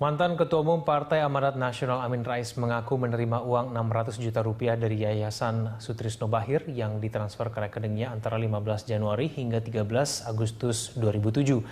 Mantan Ketua Umum Partai Amanat Nasional Amin Rais mengaku menerima uang 600 juta rupiah dari Yayasan Sutrisno Bachir yang ditransfer ke rekeningnya antara 15 Januari hingga 13 Agustus 2007.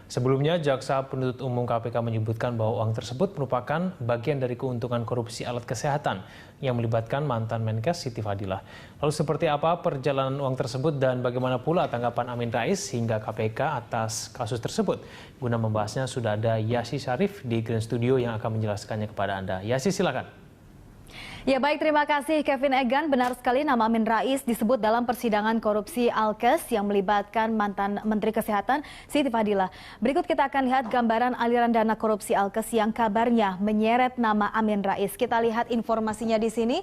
Sebelumnya, Jaksa Penuntut Umum KPK menyebutkan bahwa uang tersebut merupakan bagian dari keuntungan korupsi alat kesehatan yang melibatkan mantan Menkes Siti Fadilah. Lalu seperti apa perjalanan uang tersebut dan bagaimana pula tanggapan Amin Rais hingga KPK atas kasus tersebut? Guna membahasnya sudah ada Yasi Syarif di Grand Studio yang akan menjelaskannya kepada Anda. Yasi, silakan. Ya baik, terima kasih Kevin Egan. Benar sekali nama Amin Rais disebut dalam persidangan korupsi Alkes yang melibatkan mantan Menteri Kesehatan Siti Fadilah. Berikut kita akan lihat gambaran aliran dana korupsi Alkes yang kabarnya menyeret nama Amin Rais. Kita lihat informasinya di sini.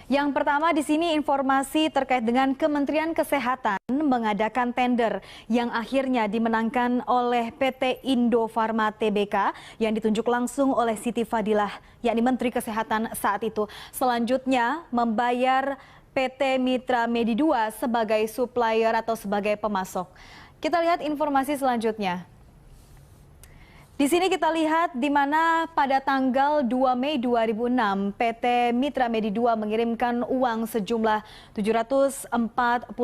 Yang pertama di sini informasi terkait dengan Kementerian Kesehatan mengadakan tender yang akhirnya dimenangkan oleh PT Indofarma Tbk yang ditunjuk langsung oleh Siti Fadilah, yakni Menteri Kesehatan saat itu. Selanjutnya membayar PT Mitra Medi 2 sebagai supplier atau sebagai pemasok. Kita lihat informasi selanjutnya. Di sini kita lihat di mana pada tanggal 2 Mei 2006 PT Mitra Medi 2 mengirimkan uang sejumlah 741,5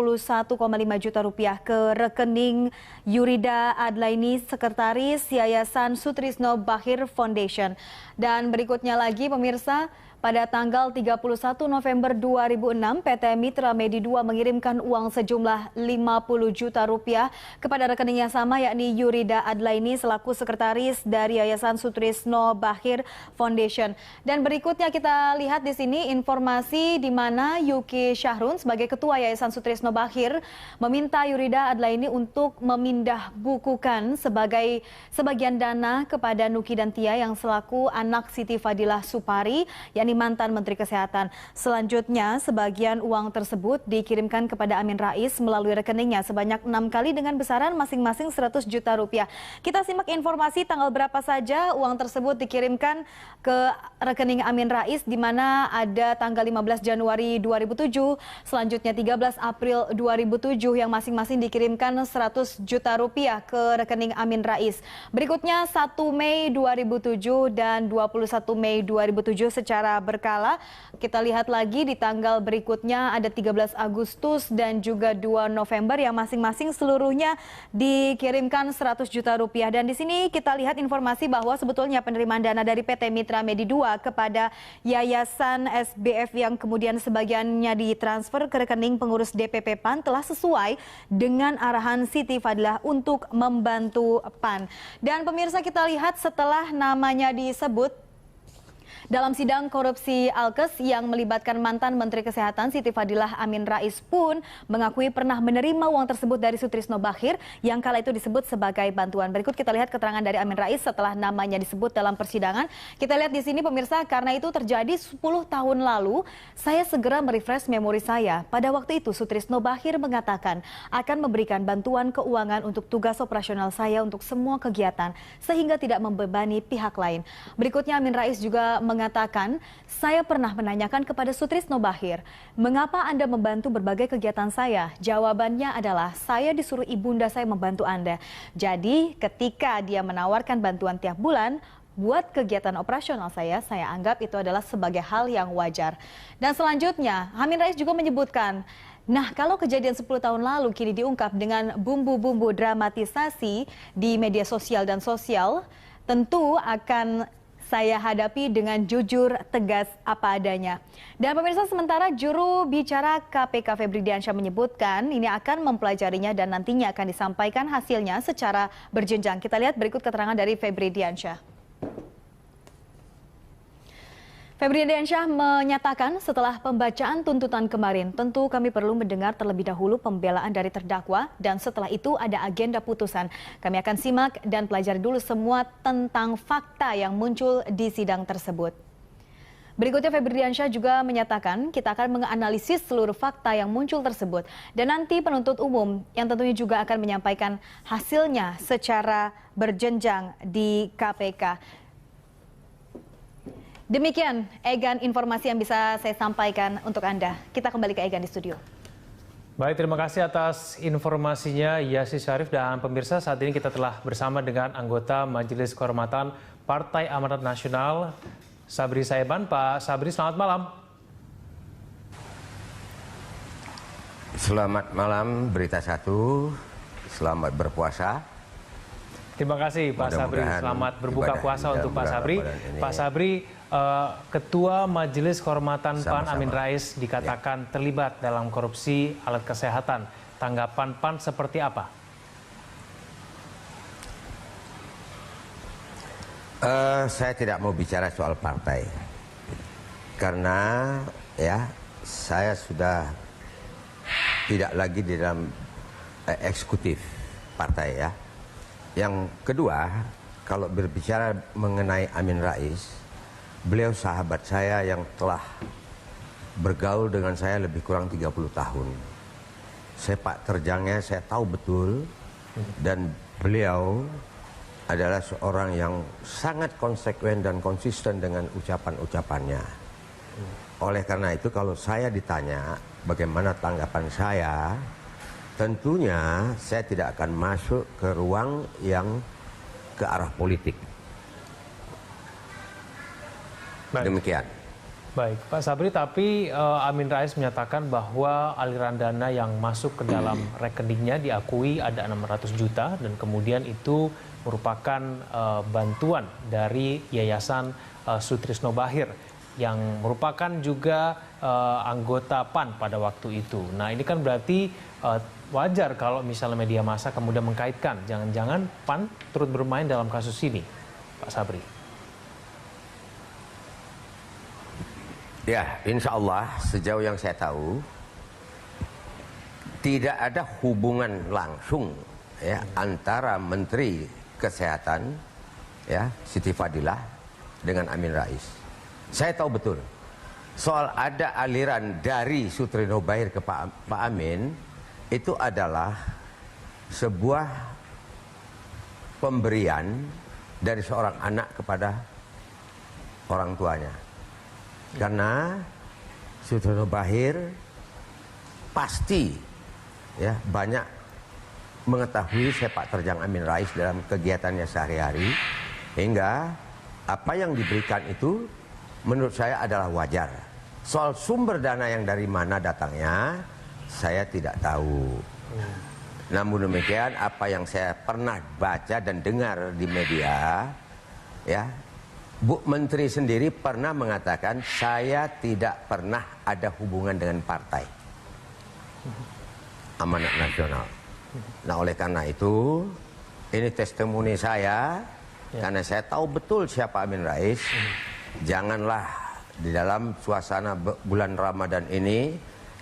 juta rupiah ke rekening Yurida Adlaini, Sekretaris Yayasan Sutrisno Bachir Foundation. Dan berikutnya lagi pemirsa, pada tanggal 31 November 2006, PT Mitra Medi 2 mengirimkan uang sejumlah 50 juta rupiah kepada rekening yang sama, yakni Yurida Adlaini selaku sekretaris dari Yayasan Sutrisno Bachir Foundation. Dan berikutnya kita lihat di sini informasi di mana Yuki Syahrun sebagai ketua Yayasan Sutrisno Bachir meminta Yurida Adlaini untuk memindah bukukan sebagian dana kepada Nuki dan Tia yang selaku anak Siti Fadilah Supari, yakni mantan Menteri Kesehatan. Selanjutnya, sebagian uang tersebut dikirimkan kepada Amin Rais melalui rekeningnya sebanyak 6 kali dengan besaran masing-masing 100 juta rupiah. Kita simak informasi tanggal berapa saja uang tersebut dikirimkan ke rekening Amin Rais, di mana ada tanggal 15 Januari 2007, selanjutnya 13 April 2007 yang masing-masing dikirimkan 100 juta rupiah ke rekening Amin Rais. Berikutnya 1 Mei 2007 dan 21 Mei 2007 secara berkala. Kita lihat lagi di tanggal berikutnya ada 13 Agustus dan juga 2 November yang masing-masing seluruhnya dikirimkan 100 juta rupiah. Dan di sini kita lihat informasi bahwa sebetulnya penerimaan dana dari PT Mitra Medi 2 kepada Yayasan SBF yang kemudian sebagiannya ditransfer ke rekening pengurus DPP PAN telah sesuai dengan arahan Siti Fadilah untuk membantu PAN. Dan pemirsa, kita lihat setelah namanya disebut dalam sidang korupsi Alkes yang melibatkan mantan Menteri Kesehatan Siti Fadilah, Amin Rais pun mengakui pernah menerima uang tersebut dari Sutrisno Bachir yang kala itu disebut sebagai bantuan. Berikut kita lihat keterangan dari Amin Rais setelah namanya disebut dalam persidangan. Kita lihat di sini pemirsa, karena itu terjadi 10 tahun lalu, saya segera merefresh memori saya. Pada waktu itu Sutrisno Bachir mengatakan akan memberikan bantuan keuangan untuk tugas operasional saya untuk semua kegiatan sehingga tidak membebani pihak lain. Berikutnya Amin Rais juga mengatakan, saya pernah menanyakan kepada Sutrisno Bachir, mengapa Anda membantu berbagai kegiatan saya? Jawabannya adalah, saya disuruh ibunda saya membantu Anda. Jadi ketika dia menawarkan bantuan tiap bulan, buat kegiatan operasional saya anggap itu adalah sebagai hal yang wajar. Dan selanjutnya, Amin Rais juga menyebutkan, nah, kalau kejadian 10 tahun lalu kini diungkap dengan bumbu-bumbu dramatisasi di media sosial dan sosial, tentu akan saya hadapi dengan jujur, tegas, apa adanya. Dan pemirsa, sementara juru bicara KPK Febri Diansyah menyebutkan ini akan mempelajarinya dan nantinya akan disampaikan hasilnya secara berjenjang. Kita lihat berikut keterangan dari Febri Diansyah. Febri Diansyah menyatakan setelah pembacaan tuntutan kemarin, tentu kami perlu mendengar terlebih dahulu pembelaan dari terdakwa dan setelah itu ada agenda putusan. Kami akan simak dan pelajari dulu semua tentang fakta yang muncul di sidang tersebut. Berikutnya Febri Diansyah juga menyatakan kita akan menganalisis seluruh fakta yang muncul tersebut dan nanti penuntut umum yang tentunya juga akan menyampaikan hasilnya secara berjenjang di KPK. Demikian, Egan, informasi yang bisa saya sampaikan untuk Anda. Kita kembali ke Egan di studio. Baik, terima kasih atas informasinya Yasi Syarif, dan pemirsa, saat ini kita telah bersama dengan anggota Majelis Kehormatan Partai Amanat Nasional Sabri Saiban. Pak Sabri, selamat malam. Selamat malam, Berita Satu. Selamat berpuasa. Terima kasih Pak Sabri, selamat berbuka puasa untuk Pak Sabri. Pak Sabri, Ketua Majelis Kehormatan PAN Amin Rais dikatakan terlibat dalam korupsi alat kesehatan. Tanggapan PAN seperti apa? Saya tidak mau bicara soal partai, karena ya saya sudah tidak lagi di dalam eksekutif partai ya. Yang kedua, kalau berbicara mengenai Amin Rais, beliau sahabat saya yang telah bergaul dengan saya lebih kurang 30 tahun. Sepak terjangnya saya tahu betul, dan beliau adalah seorang yang sangat konsekuen dan konsisten dengan ucapan-ucapannya. Oleh karena itu, kalau saya ditanya bagaimana tanggapan saya, tentunya saya tidak akan masuk ke ruang yang ke arah politik. Baik. Demikian. Baik, Pak Sabri, tapi Amin Rais menyatakan bahwa aliran dana yang masuk ke dalam rekeningnya diakui ada 600 juta dan kemudian itu merupakan bantuan dari Yayasan Sutrisno Bachir yang merupakan juga anggota PAN pada waktu itu. Nah, ini kan berarti wajar kalau misalnya media massa kemudian mengkaitkan jangan-jangan PAN turut bermain dalam kasus ini, Pak Sabri. Ya, insya Allah sejauh yang saya tahu tidak ada hubungan langsung ya antara Menteri Kesehatan ya Siti Fadilah dengan Amin Rais. Saya tahu betul soal ada aliran dari Sutrisno Bachir ke Pak Amin, itu adalah sebuah pemberian dari seorang anak kepada orang tuanya. Karena Sutrisno Bachir pasti ya banyak mengetahui sepak terjang Amin Rais dalam kegiatannya sehari-hari, hingga apa yang diberikan itu menurut saya adalah wajar. Soal sumber dana yang dari mana datangnya, saya tidak tahu. Namun demikian, apa yang saya pernah baca dan dengar di media, ya, Bu Menteri sendiri pernah mengatakan saya tidak pernah ada hubungan dengan partai Amanat Nasional. Nah, oleh karena itu, ini testimoni saya, karena saya tahu betul siapa Amin Rais. Janganlah di dalam suasana bulan Ramadan ini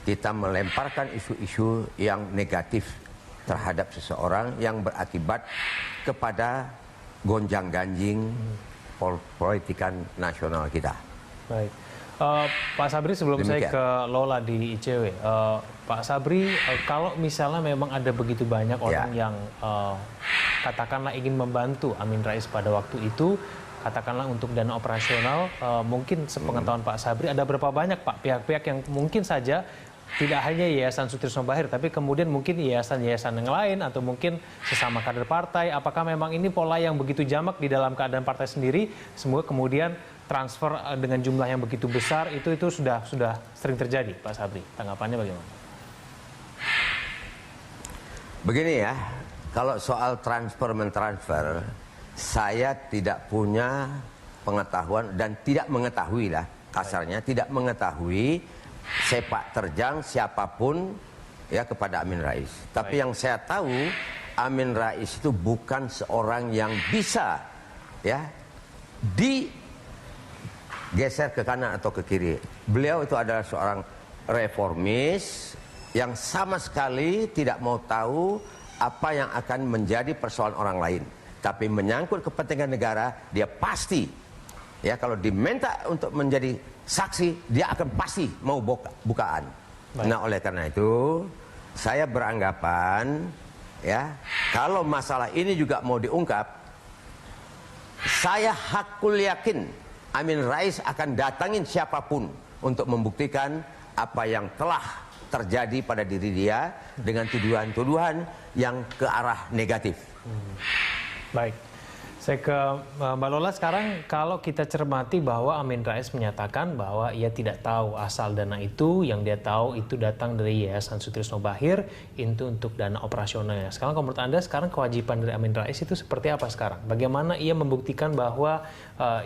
kita melemparkan isu-isu yang negatif terhadap seseorang yang berakibat kepada gonjang-ganjing politikan nasional kita. Baik, Pak Sabri, sebelum Demikian. saya ke Lola di ICW, Pak Sabri, kalau misalnya memang ada begitu banyak orang yang katakanlah ingin membantu Amin Rais pada waktu itu, katakanlah untuk dana operasional, mungkin sepengetahuan Pak Sabri ada berapa banyak Pak pihak-pihak yang mungkin saja tidak hanya Yayasan Sutrisno Bachir, tapi kemudian mungkin yayasan-yayasan yang lain atau mungkin sesama kader partai. Apakah memang ini pola yang begitu jamak di dalam keadaan partai sendiri, semoga kemudian transfer dengan jumlah yang begitu besar itu sudah sering terjadi, Pak Sabri? Tanggapannya bagaimana? Begini ya, kalau soal transfer-mentransfer, saya tidak punya pengetahuan dan tidak mengetahui lah, kasarnya tidak mengetahui sepak terjang siapapun ya kepada Amin Rais. Tapi yang saya tahu, Amin Rais itu bukan seorang yang bisa ya digeser ke kanan atau ke kiri. Beliau itu adalah seorang reformis yang sama sekali tidak mau tahu apa yang akan menjadi persoalan orang lain. Tapi menyangkut kepentingan negara, dia pasti ya kalau diminta untuk menjadi saksi, dia akan pasti mau bukaan. Baik. Nah, oleh karena itu saya beranggapan ya kalau masalah ini juga mau diungkap, saya hakul yakin Amin Rais akan datangin siapapun untuk membuktikan apa yang telah terjadi pada diri dia dengan tuduhan-tuduhan yang ke arah negatif. Baik, saya ke Mbak Lola sekarang. Kalau kita cermati bahwa Amin Rais menyatakan bahwa ia tidak tahu asal dana itu, yang dia tahu itu datang dari Yayasan Sutrisno Bachir itu untuk dana operasionalnya. Sekarang kalau menurut Anda sekarang kewajiban dari Amin Rais itu seperti apa sekarang? Bagaimana ia membuktikan bahwa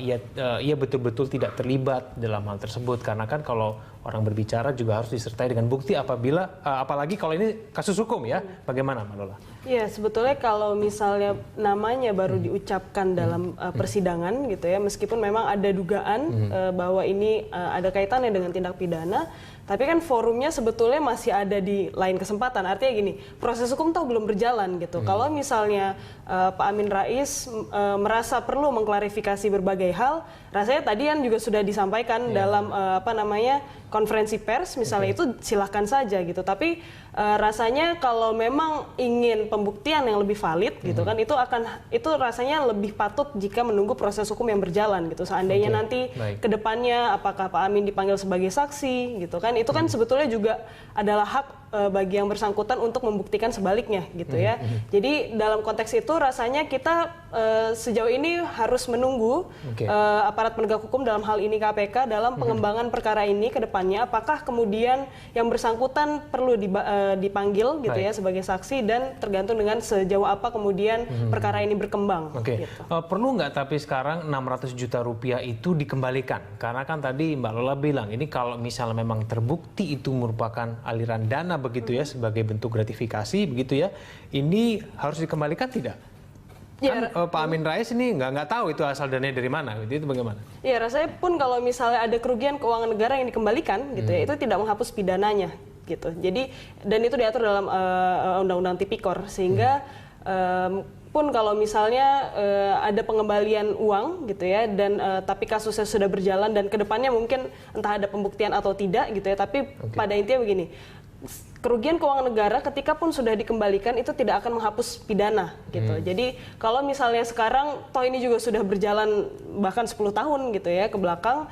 ia betul-betul tidak terlibat dalam hal tersebut? Karena kan kalau orang berbicara juga harus disertai dengan bukti apalagi kalau ini kasus hukum ya. Bagaimana Mbak Lola? Iya, sebetulnya kalau misalnya namanya baru diucapkan dalam persidangan gitu ya, meskipun memang ada dugaan bahwa ini ada kaitannya dengan tindak pidana, tapi kan forumnya sebetulnya masih ada di lain kesempatan. Artinya gini, proses hukum toh belum berjalan gitu. Kalau misalnya Pak Amin Rais merasa perlu mengklarifikasi berbagai hal, rasanya tadi kan juga sudah disampaikan dalam konferensi pers misalnya, itu silahkan saja gitu. Tapi rasanya kalau memang ingin pembuktian yang lebih valid gitu kan, itu rasanya lebih patut jika menunggu proses hukum yang berjalan gitu. Seandainya nanti ke depannya apakah Pak Amin dipanggil sebagai saksi gitu kan, itu kan sebetulnya juga adalah hak bagi yang bersangkutan untuk membuktikan sebaliknya gitu ya. Jadi dalam konteks itu rasanya kita sejauh ini harus menunggu aparat penegak hukum, dalam hal ini KPK, dalam pengembangan perkara ini ke depannya, apakah kemudian yang bersangkutan perlu dipanggil gitu ya sebagai saksi, dan tergantung dengan sejauh apa kemudian perkara ini berkembang. Gitu. Perlu nggak tapi sekarang 600 juta rupiah itu dikembalikan? Karena kan tadi Mbak Lola bilang ini kalau misalnya memang terbukti itu merupakan aliran dana begitu ya, sebagai bentuk gratifikasi begitu ya, ini harus dikembalikan tidak? Kan Pak Amin Rais ini nggak tahu itu asal dananya dari mana, itu bagaimana? Iya, rasanya pun kalau misalnya ada kerugian keuangan negara yang dikembalikan gitu ya, itu tidak menghapus pidananya gitu. Jadi, dan itu diatur dalam Undang-Undang Tipikor, sehingga pun kalau misalnya ada pengembalian uang gitu ya, dan tapi kasusnya sudah berjalan dan kedepannya mungkin entah ada pembuktian atau tidak gitu ya, tapi pada intinya begini, kerugian keuangan negara ketika pun sudah dikembalikan itu tidak akan menghapus pidana gitu. Jadi kalau misalnya sekarang toh ini juga sudah berjalan bahkan 10 tahun gitu ya ke belakang,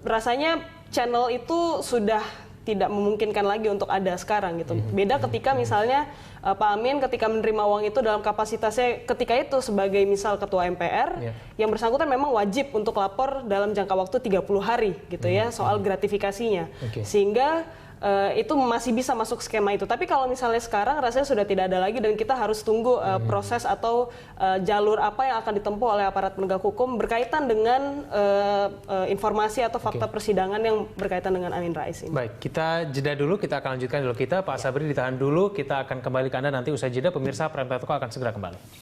rasanya channel itu sudah tidak memungkinkan lagi untuk ada sekarang gitu. Beda ketika misalnya Pak Amin ketika menerima uang itu dalam kapasitasnya ketika itu sebagai misal ketua MPR, yang bersangkutan memang wajib untuk lapor dalam jangka waktu 30 hari gitu ya soal gratifikasinya. Sehingga itu masih bisa masuk skema itu. Tapi kalau misalnya sekarang rasanya sudah tidak ada lagi, dan kita harus tunggu proses atau jalur apa yang akan ditempuh oleh aparat penegak hukum berkaitan dengan informasi atau fakta persidangan yang berkaitan dengan Amin Rais ini. Baik, kita jeda dulu, kita akan lanjutkan dulu kita. Pak Sabri ditahan dulu, kita akan kembali ke Anda nanti usai jeda. Pemirsa, Prime Time Talk akan segera kembali.